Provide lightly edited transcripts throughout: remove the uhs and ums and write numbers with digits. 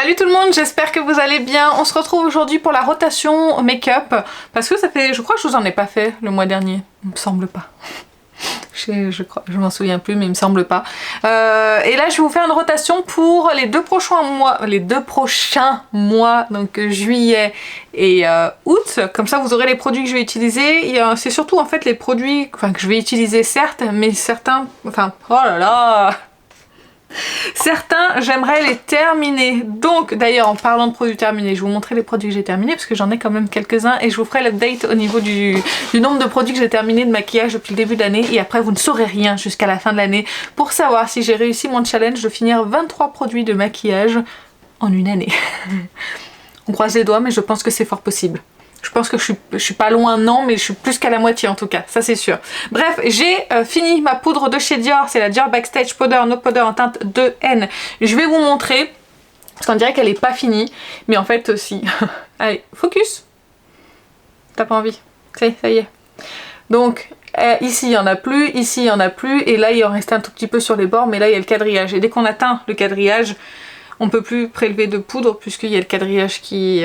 Salut tout le monde, j'espère que vous allez bien. On se retrouve aujourd'hui pour la rotation make-up parce que ça fait, je crois que je vous en ai pas fait le mois dernier, il me semble pas. Je m'en souviens plus mais il me semble pas. Et là je vais vous faire une rotation pour les deux prochains mois, donc juillet et août. Comme ça vous aurez les produits que je vais utiliser. C'est surtout en fait les produits que je vais utiliser certes, mais certains, oh là là, certains, j'aimerais les terminer. Donc, d'ailleurs, en parlant de produits terminés, je vais vous montrer les produits que j'ai terminés parce que j'en ai quand même quelques-uns et je vous ferai l'update au niveau du nombre de produits que j'ai terminés de maquillage depuis le début de l'année. Et après, vous ne saurez rien jusqu'à la fin de l'année pour savoir si j'ai réussi mon challenge de finir 23 produits de maquillage en une année. On croise les doigts, mais je pense que c'est fort possible. Je pense que je suis pas loin, non, mais je suis plus qu'à la moitié en tout cas, ça c'est sûr. Bref, j'ai fini ma poudre de chez Dior, c'est la Dior Backstage Powder No Powder en teinte 2N. Je vais vous montrer, parce qu'on dirait qu'elle est pas finie, mais en fait si. Allez, focus. T'as pas envie, ça y est. Donc, ici il y en a plus, ici il y en a plus, et là il en reste un tout petit peu sur les bords, mais là il y a le quadrillage. Et dès qu'on atteint le quadrillage, on peut plus prélever de poudre puisqu'il y a le quadrillage qui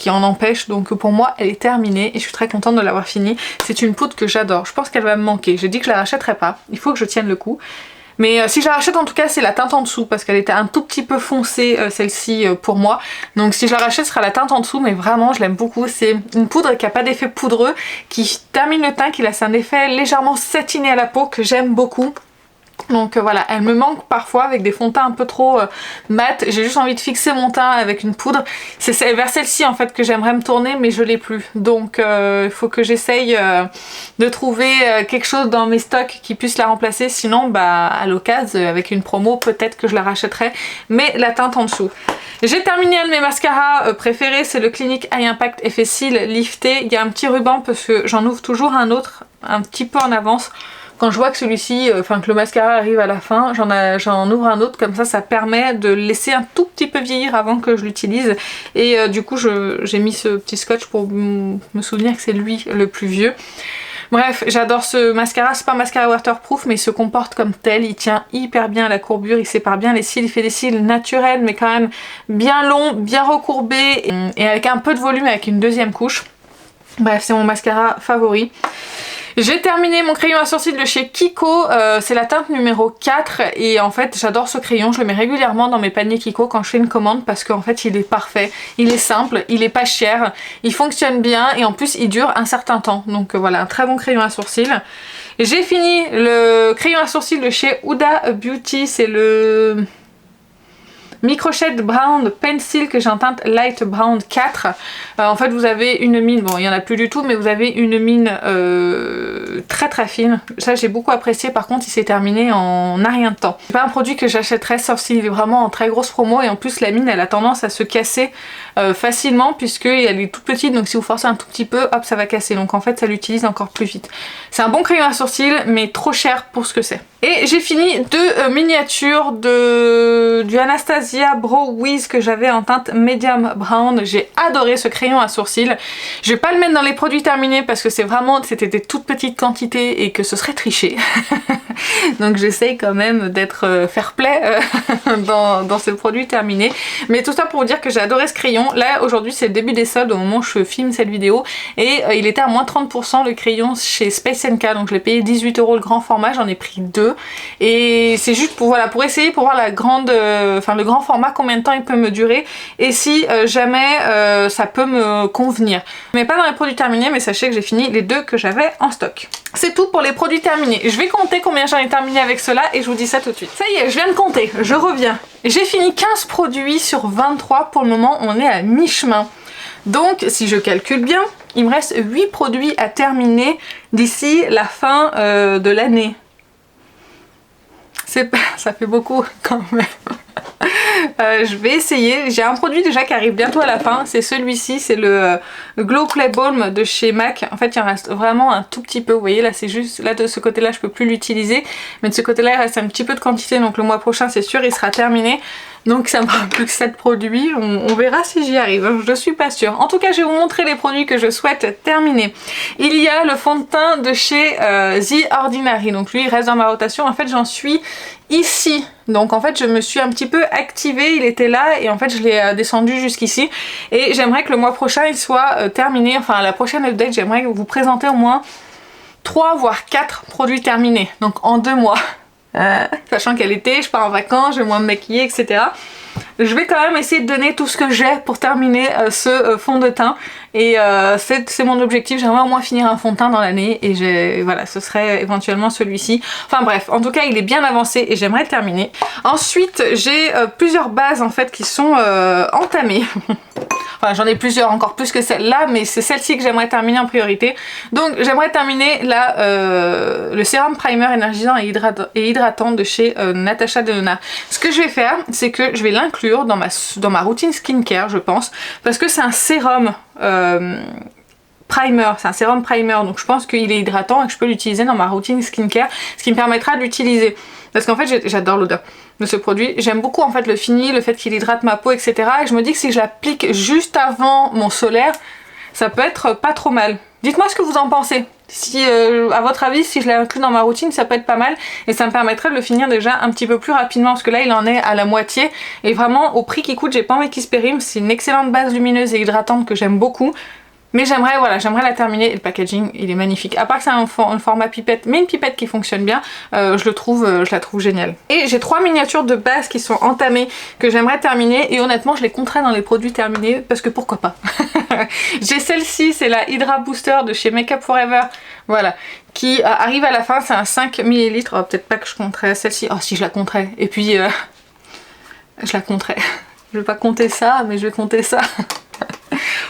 en empêche. Donc pour moi elle est terminée et je suis très contente de l'avoir finie. C'est une poudre que j'adore, je pense qu'elle va me manquer. J'ai dit que je la rachèterais pas, il faut que je tienne le coup. Mais si je la rachète en tout cas c'est la teinte en dessous parce qu'elle était un tout petit peu foncée celle-ci pour moi. Donc si je la rachète ce sera la teinte en dessous, mais vraiment je l'aime beaucoup. C'est une poudre qui a pas d'effet poudreux, qui termine le teint, qui laisse un effet légèrement satiné à la peau que j'aime beaucoup. Donc voilà, elle me manque parfois avec des fonds de teint un peu trop mat. J'ai juste envie de fixer mon teint avec une poudre. C'est vers celle-ci en fait que j'aimerais me tourner, mais je l'ai plus. Donc il faut que j'essaye de trouver quelque chose dans mes stocks qui puisse la remplacer. Sinon à l'occasion avec une promo peut-être que je la rachèterai. Mais la teinte en dessous. J'ai terminé un de mes mascaras préférés, c'est le Clinique Eye Impact Effet Cils lifté. Il y a un petit ruban parce que j'en ouvre toujours un autre un petit peu en avance. Quand je vois que celui-ci, que le mascara arrive à la fin, j'en ouvre un autre, comme ça permet de laisser un tout petit peu vieillir avant que je l'utilise. Et du coup j'ai mis ce petit scotch pour me souvenir que c'est lui le plus vieux. Bref, j'adore ce mascara, c'est pas un mascara waterproof mais il se comporte comme tel, il tient hyper bien à la courbure, il sépare bien les cils, il fait des cils naturels mais quand même bien longs, bien recourbés et avec un peu de volume avec une deuxième couche. Bref, c'est mon mascara favori. J'ai terminé mon crayon à sourcils de chez Kiko, c'est la teinte numéro 4 et en fait j'adore ce crayon, je le mets régulièrement dans mes paniers Kiko quand je fais une commande parce qu'en fait il est parfait, il est simple, il est pas cher, il fonctionne bien et en plus il dure un certain temps. Donc voilà, un très bon crayon à sourcils. J'ai fini le crayon à sourcils de chez Huda Beauty, c'est le Micro Shade Brown Pencil que j'ai en teinte Light Brown 4. En fait vous avez une mine, bon il n'y en a plus du tout, mais vous avez une mine très très fine. Ça j'ai beaucoup apprécié, par contre il s'est terminé en rien de temps. C'est pas un produit que j'achèterais sauf s'il est vraiment en très grosse promo et en plus la mine elle a tendance à se casser facilement puisqu'elle est toute petite, donc si vous forcez un tout petit peu, hop ça va casser. Donc en fait ça l'utilise encore plus vite. C'est un bon crayon à sourcils mais trop cher pour ce que c'est. Et j'ai fini deux miniatures du Anastasia Brow Wiz que j'avais en teinte Medium Brown. J'ai adoré ce crayon à sourcils. Je vais pas le mettre dans les produits terminés parce que c'était des toutes petites quantités et que ce serait triché. Donc j'essaye quand même d'être fair play dans ce produit terminé. Mais tout ça pour vous dire que j'ai adoré ce crayon. Là aujourd'hui c'est le début des soldes au moment où je filme cette vidéo et il était à moins 30% le crayon chez Space NK, donc je l'ai payé 18 € le grand format, j'en ai pris 2 et c'est juste pour essayer pour voir le grand format, combien de temps il peut me durer et si jamais ça peut me convenir. Mais pas dans les produits terminés, mais sachez que j'ai fini les deux que j'avais en stock. C'est tout pour les produits terminés. Je vais compter combien j'en ai terminé avec cela et je vous dis ça tout de suite. Ça y est, je viens de compter, je reviens. J'ai fini 15 produits sur 23, pour le moment on est à mi-chemin. Donc si je calcule bien, il me reste 8 produits à terminer d'ici la fin de l'année. Ça fait beaucoup quand même. Je vais essayer. J'ai un produit déjà qui arrive bientôt à la fin, c'est celui-ci, c'est le Glow Play Balm de chez MAC. En fait il en reste vraiment un tout petit peu, vous voyez là c'est juste, là de ce côté là je peux plus l'utiliser, mais de ce côté là il reste un petit peu de quantité, donc le mois prochain c'est sûr il sera terminé. Donc ça me fera plus que 7 produits, on verra si j'y arrive, je suis pas sûre. En tout cas je vais vous montrer les produits que je souhaite terminer. Il y a le fond de teint de chez The Ordinary, donc lui il reste dans ma rotation, en fait j'en suis ici Donc en fait je me suis un petit peu activée, il était là et en fait je l'ai descendu jusqu'ici. Et j'aimerais que le mois prochain il soit terminé, enfin la prochaine update j'aimerais vous présenter au moins 3 voire 4 produits terminés, donc en 2 mois. Sachant qu'à l'été je pars en vacances, je vais moins me maquiller, etc. Je vais quand même essayer de donner tout ce que j'ai pour terminer ce fond de teint. Et c'est mon objectif, j'aimerais au moins finir un fond de teint dans l'année. Et voilà, ce serait éventuellement celui-ci. Enfin bref, en tout cas il est bien avancé et j'aimerais le terminer. Ensuite j'ai plusieurs bases en fait qui sont entamées. Enfin j'en ai plusieurs, encore plus que celle-là, mais c'est celle-ci que j'aimerais terminer en priorité. Donc j'aimerais terminer le sérum primer énergisant et hydratant de chez Natasha Denona. Ce que je vais faire, c'est que je vais l'inclure dans ma routine skincare, je pense, parce que c'est un sérum primer, c'est un sérum primer, donc je pense qu'il est hydratant et que je peux l'utiliser dans ma routine skincare, ce qui me permettra de l'utiliser. Parce qu'en fait j'adore l'odeur de ce produit, j'aime beaucoup en fait le fini, le fait qu'il hydrate ma peau, etc. Et je me dis que si je l'applique juste avant mon solaire, ça peut être pas trop mal. Dites-moi ce que vous en pensez. Si à votre avis, si je l'inclus dans ma routine, ça peut être pas mal et ça me permettrait de le finir déjà un petit peu plus rapidement parce que là il en est à la moitié et vraiment au prix qu'il coûte, j'ai pas envie qu'il se périme. C'est une excellente base lumineuse et hydratante que j'aime beaucoup. Mais j'aimerais la terminer et le packaging il est magnifique. À part que c'est un format pipette, mais une pipette qui fonctionne bien, je la trouve géniale. Et j'ai 3 miniatures de base qui sont entamées que j'aimerais terminer et honnêtement je les compterai dans les produits terminés parce que pourquoi pas. J'ai celle-ci, c'est la Hydra Booster de chez Makeup Forever, voilà, qui arrive à la fin, c'est un 5 ml. Oh, peut-être pas que je compterai celle-ci, oh si je la compterai, et puis je la compterai. Je vais pas compter ça, mais je vais compter ça.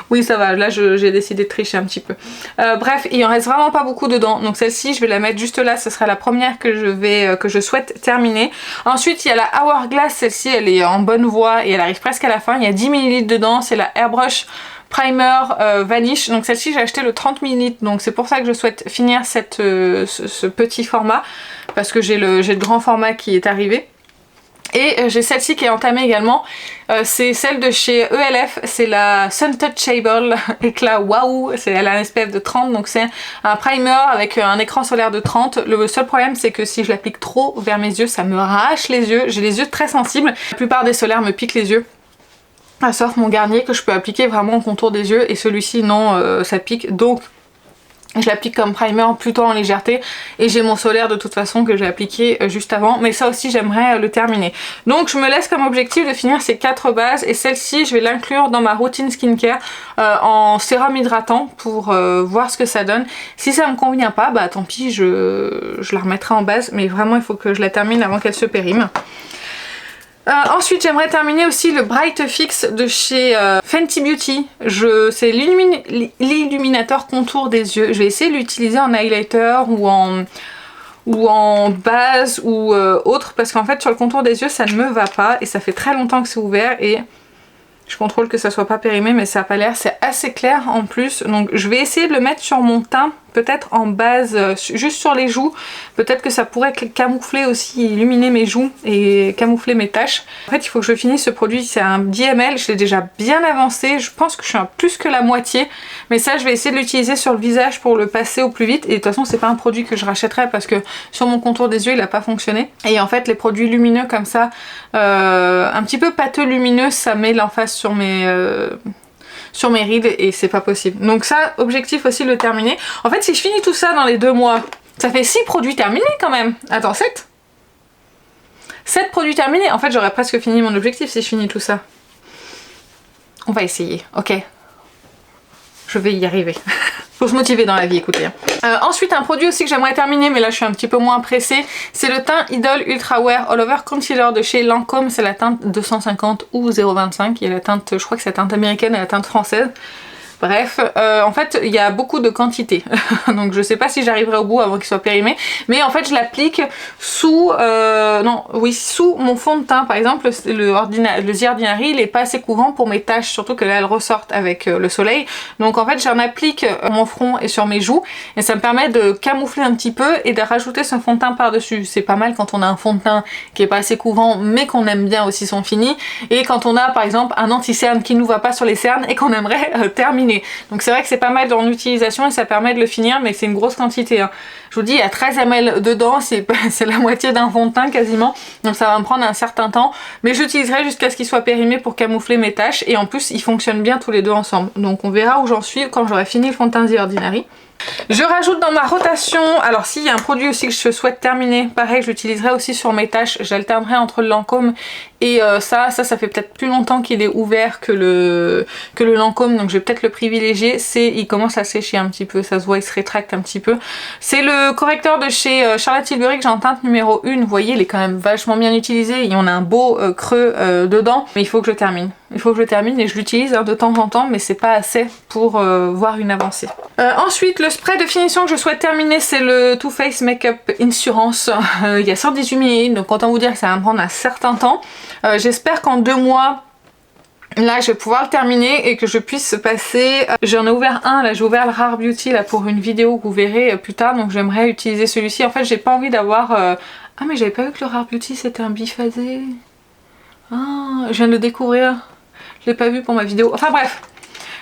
Oui ça va, là j'ai décidé de tricher un petit peu. Bref, il en reste vraiment pas beaucoup dedans. Donc celle-ci je vais la mettre juste là, ce sera la première que je souhaite terminer. Ensuite il y a la Hourglass, celle-ci elle est en bonne voie et elle arrive presque à la fin. Il y a 10 ml dedans, c'est la Airbrush Primer Vanish. Donc celle-ci j'ai acheté le 30 ml, donc c'est pour ça que je souhaite finir ce petit format. Parce que j'ai le grand format qui est arrivé. Et j'ai celle-ci qui est entamée également, c'est celle de chez ELF, c'est la Suntouchable Éclat Waouh, elle a un SPF de 30, donc c'est un primer avec un écran solaire de 30. Le seul problème c'est que si je l'applique trop vers mes yeux, ça me arrache les yeux, j'ai les yeux très sensibles, la plupart des solaires me piquent les yeux. Sauf mon Garnier que je peux appliquer vraiment au contour des yeux et celui-ci non, ça pique, donc je l'applique comme primer plutôt en légèreté et j'ai mon solaire de toute façon que j'ai appliqué juste avant, mais ça aussi j'aimerais le terminer. Donc je me laisse comme objectif de finir ces 4 bases et celle-ci je vais l'inclure dans ma routine skincare en sérum hydratant pour voir ce que ça donne. Si ça me convient pas, bah tant pis, je la remettrai en base, mais vraiment il faut que je la termine avant qu'elle se périme. Ensuite j'aimerais terminer aussi le Bright Fix de chez Fenty Beauty. C'est l'illuminateur contour des yeux. Je vais essayer de l'utiliser en highlighter ou en base ou autre parce qu'en fait sur le contour des yeux ça ne me va pas et ça fait très longtemps que c'est ouvert et je contrôle que ça soit pas périmé mais ça a pas l'air, c'est assez clair en plus, donc je vais essayer de le mettre sur mon teint, peut-être en base, juste sur les joues, peut-être que ça pourrait camoufler aussi, illuminer mes joues et camoufler mes taches. En fait il faut que je finisse ce produit, c'est un 10 ml, je l'ai déjà bien avancé, je pense que je suis à plus que la moitié, mais ça je vais essayer de l'utiliser sur le visage pour le passer au plus vite, et de toute façon c'est pas un produit que je rachèterai parce que sur mon contour des yeux il a pas fonctionné, et en fait les produits lumineux comme ça, un petit peu pâteux lumineux, ça met l'emphase sur mes rides et c'est pas possible. Donc ça, objectif aussi de le terminer. En fait si je finis tout ça dans les 2 mois, ça fait 6 produits terminés quand même. Attends, 7 produits terminés. En fait j'aurais presque fini mon objectif si je finis tout ça. On va essayer, ok. Je vais y arriver. Faut se motiver dans la vie, écoutez. Ensuite un produit aussi que j'aimerais terminer, mais là je suis un petit peu moins pressée, c'est le teint Idol Ultra Wear All Over Concealer de chez Lancôme. C'est la teinte 250 ou 0,25, il y a la teinte, je crois que c'est la teinte américaine et la teinte française. Bref, en fait il y a beaucoup de quantité donc je sais pas si j'arriverai au bout avant qu'il soit périmé, mais en fait je l'applique sous sous mon fond de teint. Par exemple le The Ordinary il est pas assez couvrant pour mes taches, surtout que là elles ressortent avec le soleil, donc en fait j'en applique mon front et sur mes joues et ça me permet de camoufler un petit peu et de rajouter ce fond de teint par dessus. C'est pas mal quand on a un fond de teint qui est pas assez couvrant mais qu'on aime bien aussi son fini, et quand on a par exemple un anti-cerne qui nous va pas sur les cernes et qu'on aimerait terminer. terminé. Donc c'est vrai que c'est pas mal dans l'utilisation et ça permet de le finir, mais c'est une grosse quantité, hein. Je vous dis, il y a 13 ml dedans, c'est la moitié d'un fond de teint quasiment, donc ça va me prendre un certain temps, mais j'utiliserai jusqu'à ce qu'il soit périmé pour camoufler mes taches, et en plus ils fonctionnent bien tous les deux ensemble. Donc on verra où j'en suis quand j'aurai fini le fond de teint The Ordinary. Je rajoute dans ma rotation, alors s'il y a un produit aussi que je souhaite terminer, pareil je l'utiliserai aussi sur mes taches, j'alternerai entre le Lancôme et ça fait peut-être plus longtemps qu'il est ouvert que le Lancôme, donc je vais peut-être le privilégier. Il commence à sécher un petit peu, ça se voit, il se rétracte un petit peu. C'est le correcteur de chez Charlotte Tilbury que j'ai en teinte numéro 1, vous voyez il est quand même vachement bien utilisé, et on a un beau creux dedans, mais il faut que je termine. Il faut que je termine et je l'utilise de temps en temps, mais c'est pas assez pour voir une avancée. Ensuite, le spray de finition que je souhaite terminer, c'est le Too Faced Makeup Insurance. Il y a 118 ml, donc autant vous dire que ça va me prendre un certain temps. J'espère qu'en 2 mois, là je vais pouvoir le terminer et que je puisse passer... J'en ai ouvert un, là j'ai ouvert le Rare Beauty là, pour une vidéo que vous verrez plus tard, donc j'aimerais utiliser celui-ci. En fait j'ai pas envie d'avoir... Ah mais j'avais pas vu que le Rare Beauty c'était un biphasé. Ah, je viens de le découvrir. Je l'ai pas vu pour ma vidéo. Enfin bref.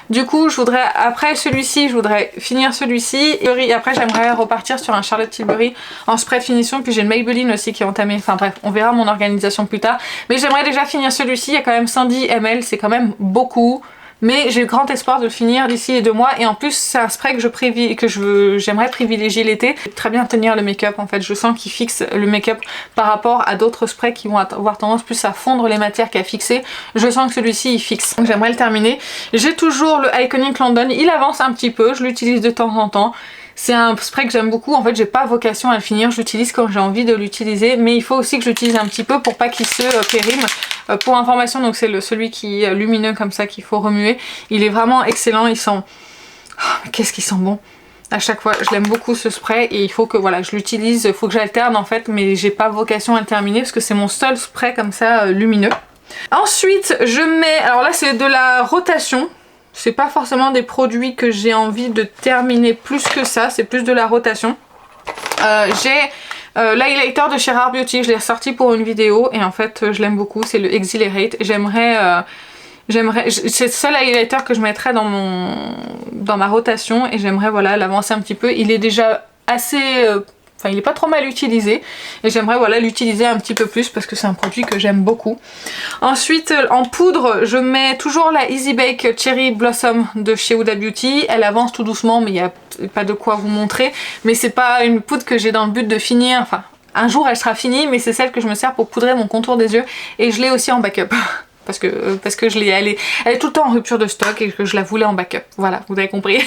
Du coup, je voudrais, après celui-ci, je voudrais finir celui-ci. Et après, j'aimerais repartir sur un Charlotte Tilbury en spray de finition. Puis j'ai le Maybelline aussi qui est entamé. Enfin bref, on verra mon organisation plus tard. Mais j'aimerais déjà finir celui-ci. Il y a quand même 110 ml, c'est quand même beaucoup. Mais j'ai grand espoir de le finir d'ici les 2 mois. Et en plus, c'est un spray que j'aimerais privilégier l'été. Très bien tenir le make-up en fait. Je sens qu'il fixe le make-up par rapport à d'autres sprays qui vont avoir tendance plus à fondre les matières qu'à fixer. Je sens que celui-ci il fixe. Donc j'aimerais le terminer. J'ai toujours le Iconic London. Il avance un petit peu. Je l'utilise de temps en temps. C'est un spray que j'aime beaucoup, en fait j'ai pas vocation à le finir, je l'utilise quand j'ai envie de l'utiliser, mais il faut aussi que je l'utilise un petit peu pour pas qu'il se périme. Pour information, donc c'est celui qui est lumineux comme ça qu'il faut remuer. Il est vraiment excellent, il sent... Oh, qu'est-ce qu'il sent bon! À chaque fois, je l'aime beaucoup ce spray et il faut que voilà, je l'utilise, il faut que j'alterne en fait, mais j'ai pas vocation à le terminer parce que c'est mon seul spray comme ça lumineux. Ensuite, je mets... Alors là c'est de la rotation. C'est pas forcément des produits que j'ai envie de terminer plus que ça, c'est plus de la rotation. J'ai l'highlighter de chez Rare Beauty, je l'ai ressorti pour une vidéo et en fait je l'aime beaucoup, c'est le Exhilarate. C'est le seul highlighter que je mettrais dans ma rotation et j'aimerais voilà l'avancer un petit peu. Il est déjà assez... Enfin, il est pas trop mal utilisé et j'aimerais voilà l'utiliser un petit peu plus parce que c'est un produit que j'aime beaucoup. Ensuite, en poudre, je mets toujours la Easy Bake Cherry Blossom de chez Huda Beauty. Elle avance tout doucement, mais il n'y a pas de quoi vous montrer. Mais c'est pas une poudre que j'ai dans le but de finir. Enfin, un jour elle sera finie, mais c'est celle que je me sers pour poudrer mon contour des yeux et je l'ai aussi en backup. Parce que elle est tout le temps en rupture de stock et que je la voulais en backup. Voilà, vous avez compris.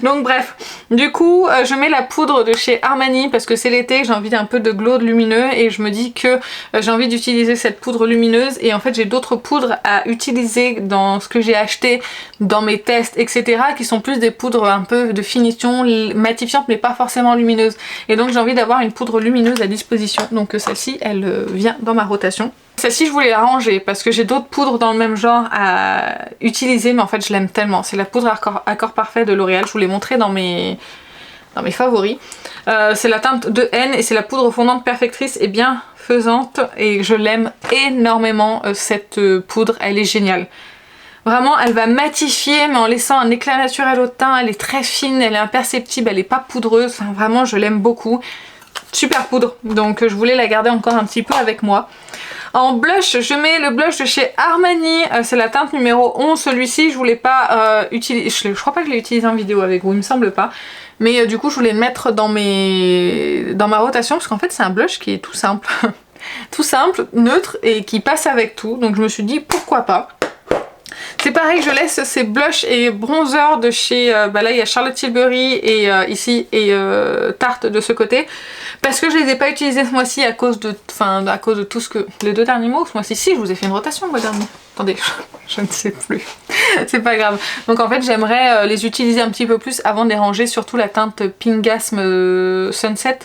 Donc bref, du coup je mets la poudre de chez Armani parce que c'est l'été, j'ai envie d'un peu de glow, de lumineux et je me dis que j'ai envie d'utiliser cette poudre lumineuse et en fait j'ai d'autres poudres à utiliser dans ce que j'ai acheté, dans mes tests etc. qui sont plus des poudres un peu de finition matifiante mais pas forcément lumineuses. Et donc j'ai envie d'avoir une poudre lumineuse à disposition, donc celle-ci elle vient dans ma rotation. Celle-ci je voulais la ranger parce que j'ai d'autres poudres dans le même genre à utiliser mais en fait je l'aime tellement. C'est la poudre Accord Parfait de L'Oréal, je vous l'ai montré dans mes favoris. C'est la teinte de N et c'est la poudre fondante perfectrice et bienfaisante et je l'aime énormément cette poudre, elle est géniale. Vraiment elle va matifier mais en laissant un éclat naturel au teint, elle est très fine, elle est imperceptible, elle est pas poudreuse, enfin, vraiment je l'aime beaucoup. Super poudre, donc je voulais la garder encore un petit peu avec moi. En blush, je mets le blush de chez Armani, c'est la teinte numéro 11, celui-ci je voulais pas utiliser, je crois pas que je l'ai utilisé en vidéo avec vous, il me semble pas. Mais du coup je voulais le mettre dans ma rotation parce qu'en fait c'est un blush qui est tout simple. Tout simple, neutre et qui passe avec tout, donc je me suis dit pourquoi pas. C'est pareil, je laisse ces blushs et bronzers de chez... là il y a Charlotte Tilbury et ici et Tarte de ce côté. Parce que je les ai pas utilisés ce mois-ci à cause de tout ce que... Les 2 derniers mois ou ce mois-ci? Si, je vous ai fait une rotation le mois dernier. Attendez, je ne sais plus. C'est pas grave. Donc en fait j'aimerais les utiliser un petit peu plus avant de les ranger, surtout la teinte Pingasm Sunset.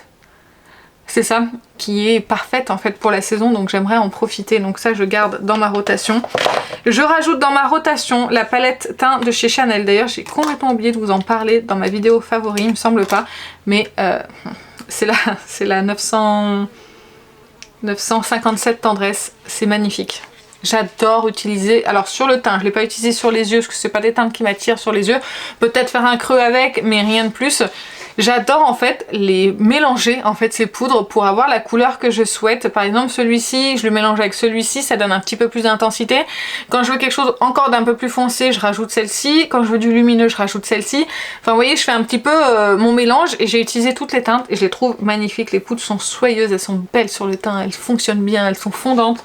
C'est ça, qui est parfaite en fait pour la saison, donc j'aimerais en profiter, donc ça je garde dans ma rotation. Je rajoute dans ma rotation la palette teint de chez Chanel, d'ailleurs j'ai complètement oublié de vous en parler dans ma vidéo favori, il me semble pas, mais c'est la 957 tendresse, c'est magnifique. J'adore utiliser, alors sur le teint, je ne l'ai pas utilisé sur les yeux parce que c'est pas des teintes qui m'attirent sur les yeux. Peut-être faire un creux avec, mais rien de plus. J'adore en fait les mélanger en fait ces poudres pour avoir la couleur que je souhaite. Par exemple celui-ci, je le mélange avec celui-ci, ça donne un petit peu plus d'intensité. Quand je veux quelque chose encore d'un peu plus foncé, je rajoute celle-ci. Quand je veux du lumineux, je rajoute celle-ci. Enfin vous voyez, je fais un petit peu mon mélange et j'ai utilisé toutes les teintes et je les trouve magnifiques. Les poudres sont soyeuses, elles sont belles sur le teint, elles fonctionnent bien, elles sont fondantes.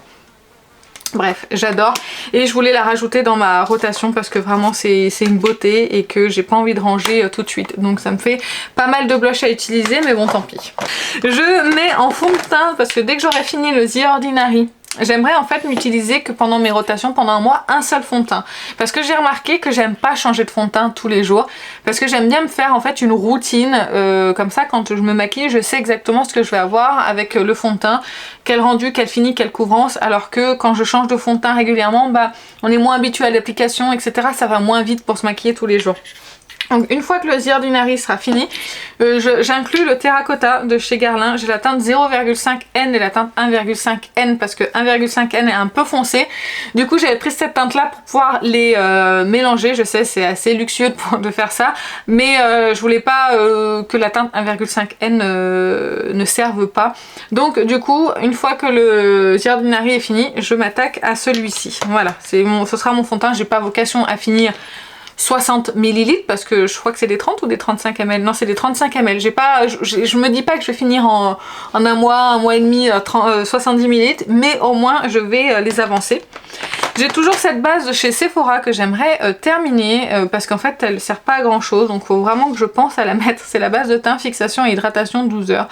Bref, j'adore et je voulais la rajouter dans ma rotation parce que vraiment c'est une beauté et que j'ai pas envie de ranger tout de suite. Donc ça me fait pas mal de blush à utiliser, mais bon tant pis. Je mets en fond de teint parce que dès que j'aurai fini le The Ordinary, j'aimerais en fait n'utiliser que pendant mes rotations, pendant un mois, un seul fond de teint. Parce que j'ai remarqué que j'aime pas changer de fond de teint tous les jours. Parce que j'aime bien me faire en fait une routine. Comme ça, quand je me maquille, je sais exactement ce que je vais avoir avec le fond de teint. Quel rendu, quel fini, quelle couvrance. Alors que quand je change de fond de teint régulièrement, bah on est moins habitué à l'application, etc. Ça va moins vite pour se maquiller tous les jours. Donc une fois que le The Ordinary sera fini, j'inclus le Terracotta de chez Guerlain. J'ai la teinte 0,5N et la teinte 1,5N parce que 1,5N est un peu foncé. Du coup j'avais pris cette teinte là pour pouvoir les mélanger. Je sais c'est assez luxueux de faire ça, mais je voulais pas que la teinte 1,5N ne serve pas. Donc du coup une fois que le The Ordinary est fini, je m'attaque à celui-ci. Voilà, ce sera mon fond de teint. J'ai pas vocation à finir 60 ml parce que je crois que c'est des 30 ou des 35 ml. Non, c'est des 35 ml. Je me dis pas que je vais finir en un mois et demi 70 ml, mais au moins je vais les avancer. J'ai toujours cette base de chez Sephora que j'aimerais terminer parce qu'en fait elle sert pas à grand chose, donc il faut vraiment que je pense à la mettre. C'est la base de teint fixation et hydratation 12 heures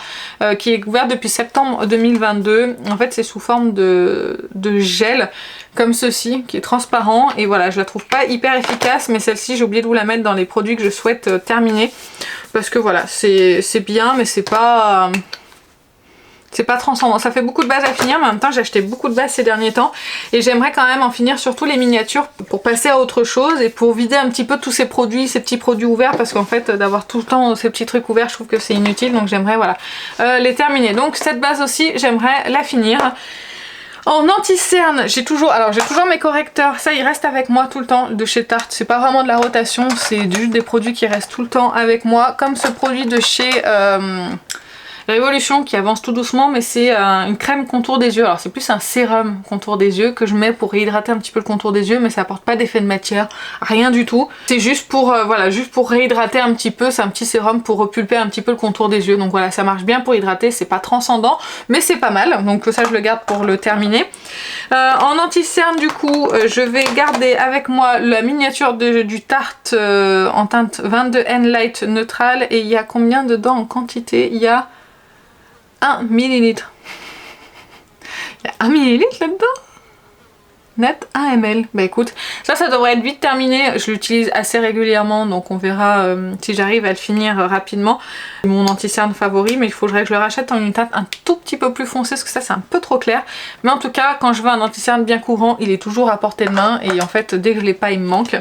qui est ouverte depuis septembre 2022. En fait c'est sous forme de gel comme ceci qui est transparent et voilà, je la trouve pas hyper efficace, mais celle-ci j'ai oublié de vous la mettre dans les produits que je souhaite terminer parce que voilà c'est bien, mais c'est pas transcendant. Ça fait beaucoup de bases à finir, mais en même temps j'ai acheté beaucoup de bases ces derniers temps et j'aimerais quand même en finir surtout les miniatures pour passer à autre chose et pour vider un petit peu tous ces produits, ces petits produits ouverts, parce qu'en fait d'avoir tout le temps ces petits trucs ouverts je trouve que c'est inutile, donc j'aimerais voilà les terminer. Donc cette base aussi j'aimerais la finir. En anti-cerne, j'ai toujours mes correcteurs, ça il reste avec moi tout le temps de chez Tarte, c'est pas vraiment de la rotation, c'est juste des produits qui restent tout le temps avec moi, comme ce produit de chez Révolution qui avance tout doucement, mais c'est une crème contour des yeux. Alors c'est plus un sérum contour des yeux que je mets pour réhydrater un petit peu le contour des yeux, mais ça apporte pas d'effet de matière, rien du tout. C'est juste pour voilà, juste pour réhydrater un petit peu, c'est un petit sérum pour repulper un petit peu le contour des yeux. Donc voilà, ça marche bien pour hydrater, c'est pas transcendant, mais c'est pas mal. Donc ça je le garde pour le terminer. En anti-cerne du coup, je vais garder avec moi la miniature du Tarte en teinte 22N Light Neutral. Et il y a combien dedans en quantité? Il y a 1 millilitre. Il y a 1 millilitre là-dedans? Net 1 ml. Bah écoute, ça devrait être vite terminé. Je l'utilise assez régulièrement, donc on verra si j'arrive à le finir rapidement. C'est mon anti-cerne favori, mais il faudrait que je le rachète en une teinte un tout petit peu plus foncée, parce que ça c'est un peu trop clair. Mais en tout cas, quand je veux un anti-cerne bien couvrant, il est toujours à portée de main, et en fait, dès que je l'ai pas, il me manque.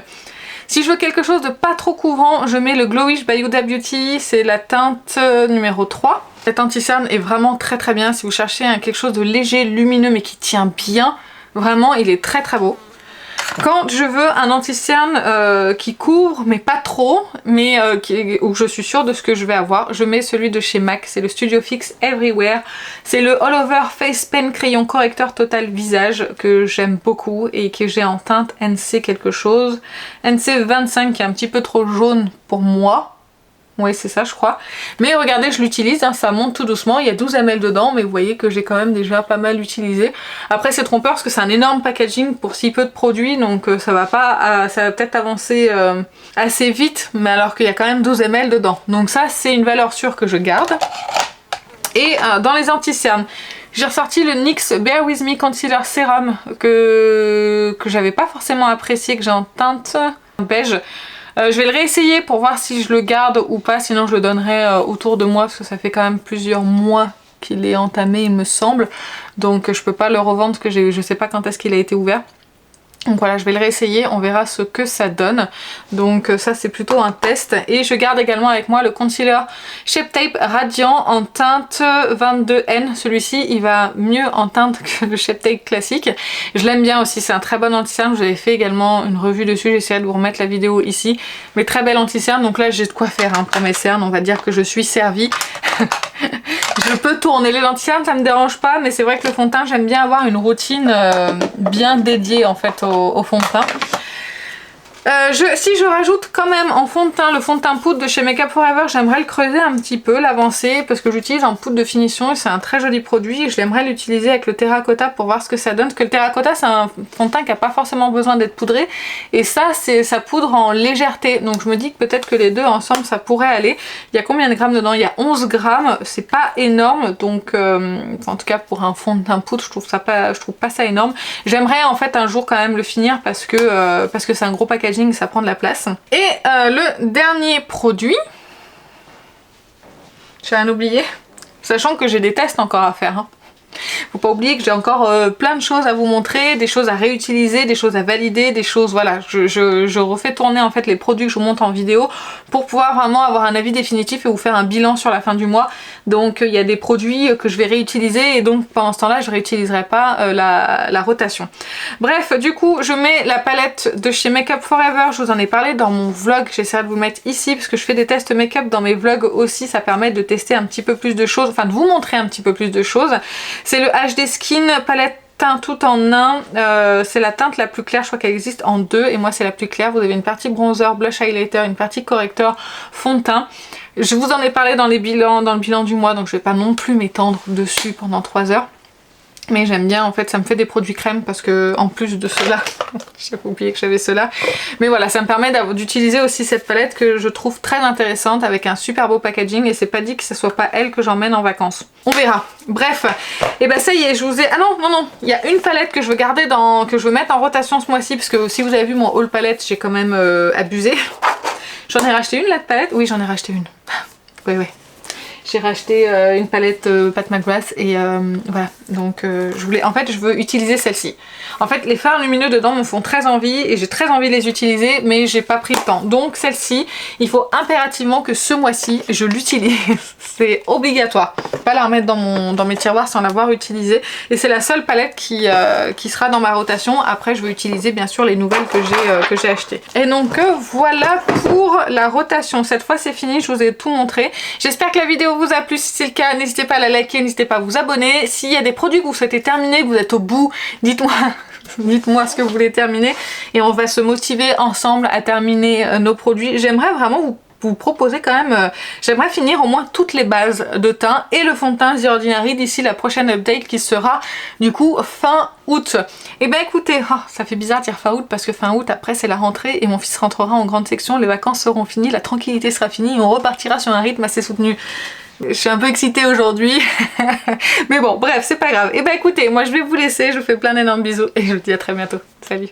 Si je veux quelque chose de pas trop couvrant, je mets le Glowish by Huda Beauty, c'est la teinte numéro 3. Cette anti-cerne est vraiment très très bien si vous cherchez quelque chose de léger, lumineux mais qui tient bien. Vraiment, il est très très beau. Quand je veux un anti-cerne qui couvre, mais pas trop, mais où je suis sûre de ce que je vais avoir, je mets celui de chez MAC, c'est le Studio Fix Everywhere. C'est le All Over Face Pen Crayon Correcteur Total Visage que j'aime beaucoup et que j'ai en teinte NC quelque chose. NC 25 qui est un petit peu trop jaune pour moi. Oui c'est ça je crois, mais regardez je l'utilise, hein, ça monte tout doucement, il y a 12 ml dedans, mais vous voyez que j'ai quand même déjà pas mal utilisé. Après c'est trompeur parce que c'est un énorme packaging pour si peu de produits, donc ça va peut-être avancer assez vite, mais alors qu'il y a quand même 12 ml dedans, donc ça c'est une valeur sûre que je garde. Et dans les anti-cernes, j'ai ressorti le NYX Bear With Me Concealer Serum que j'avais pas forcément apprécié, que j'ai en teinte beige. Je vais le réessayer pour voir si je le garde ou pas, sinon je le donnerai autour de moi parce que ça fait quand même plusieurs mois qu'il est entamé il me semble, donc je peux pas le revendre parce que je sais pas quand est-ce qu'il a été ouvert. Donc voilà, je vais le réessayer, on verra ce que ça donne. Donc ça c'est plutôt un test. Et je garde également avec moi le concealer Shape Tape Radiant en teinte 22N. Celui-ci il va mieux en teinte que le Shape Tape classique. Je l'aime bien aussi, c'est un très bon anti-cerne. J'avais fait également une revue dessus, j'essaierai de vous remettre la vidéo ici. Mais très bel anti-cerne, donc là j'ai de quoi faire hein, pour mes cernes, on va dire que je suis servie. Je peux tourner les lentilles, ça me dérange pas, mais c'est vrai que le fond de teint, j'aime bien avoir une routine bien dédiée en fait au fond de teint. Si je rajoute quand même en fond de teint le fond de teint poudre de chez Make Up For Ever, j'aimerais le creuser un petit peu, l'avancer, parce que j'utilise en poudre de finition et c'est un très joli produit et je l'aimerais l'utiliser avec le terracotta pour voir ce que ça donne, parce que le terracotta c'est un fond de teint qui n'a pas forcément besoin d'être poudré et ça c'est sa poudre en légèreté, donc je me dis que peut-être que les deux ensemble ça pourrait aller. Il y a combien de grammes dedans? Il y a 11 grammes, c'est pas énorme, donc en tout cas pour un fond de teint poudre je trouve pas ça énorme. J'aimerais en fait un jour quand même le finir parce que c'est un gros packaging, ça prend de la place. Et le dernier produit, j'ai rien oublié, sachant que j'ai des tests encore à faire hein. Faut pas oublier que j'ai encore plein de choses à vous montrer, des choses à réutiliser, des choses à valider, des choses, voilà, je refais tourner en fait les produits que je vous montre en vidéo pour pouvoir vraiment avoir un avis définitif et vous faire un bilan sur la fin du mois. Donc il y a des produits que je vais réutiliser et donc pendant ce temps-là je réutiliserai pas la rotation. Bref, du coup je mets la palette de chez Make Up For Ever, je vous en ai parlé dans mon vlog, j'essaierai de vous mettre ici parce que je fais des tests make-up dans mes vlogs aussi, ça permet de tester un petit peu plus de choses, enfin de vous montrer un petit peu plus de choses. C'est le HD Skin palette teint tout en un, c'est la teinte la plus claire, je crois qu'elle existe en deux et moi c'est la plus claire. Vous avez une partie bronzer, blush highlighter, une partie correcteur, fond de teint. Je vous en ai parlé dans le bilan du mois, donc je vais pas non plus m'étendre dessus pendant 3 heures. Mais j'aime bien en fait, ça me fait des produits crème parce que en plus de cela, j'avais oublié que j'avais cela. Mais voilà, ça me permet d'utiliser aussi cette palette que je trouve très intéressante avec un super beau packaging et c'est pas dit que ce soit pas elle que j'emmène en vacances. On verra. Bref, et bah ça y est, je vous ai... Ah non, il y a une palette que je veux garder que je veux mettre en rotation ce mois-ci parce que si vous avez vu mon haul palette, j'ai quand même abusé. J'en ai racheté une là de palette. Oui, j'en ai racheté une. Oui. J'ai racheté une palette Pat McGrath et voilà, donc je veux utiliser celle-ci. En fait les fards lumineux dedans me font très envie et j'ai très envie de les utiliser mais j'ai pas pris le temps. Donc celle-ci, il faut impérativement que ce mois-ci je l'utilise. C'est obligatoire. Pas la remettre dans mes tiroirs sans l'avoir utilisée. Et c'est la seule palette qui sera dans ma rotation. Après je vais utiliser bien sûr les nouvelles que j'ai achetées. Et donc voilà pour la rotation. Cette fois c'est fini, je vous ai tout montré. J'espère que la vidéo vous a plu. Si c'est le cas, n'hésitez pas à la liker, n'hésitez pas à vous abonner. S'il y a des produits que vous souhaitez terminer, que vous êtes au bout, dites-moi ce que vous voulez terminer et on va se motiver ensemble à terminer nos produits. J'aimerais vraiment vous proposer quand même, j'aimerais finir au moins toutes les bases de teint et le fond de teint The Ordinary d'ici la prochaine update qui sera du coup fin août. Et ben écoutez, ça fait bizarre de dire fin août parce que fin août après c'est la rentrée et mon fils rentrera en grande section, les vacances seront finies, la tranquillité sera finie et on repartira sur un rythme assez soutenu. Je suis un peu excitée aujourd'hui, mais bon bref c'est pas grave. Et ben écoutez, moi je vais vous laisser, je vous fais plein d'énormes bisous et je vous dis à très bientôt. Salut!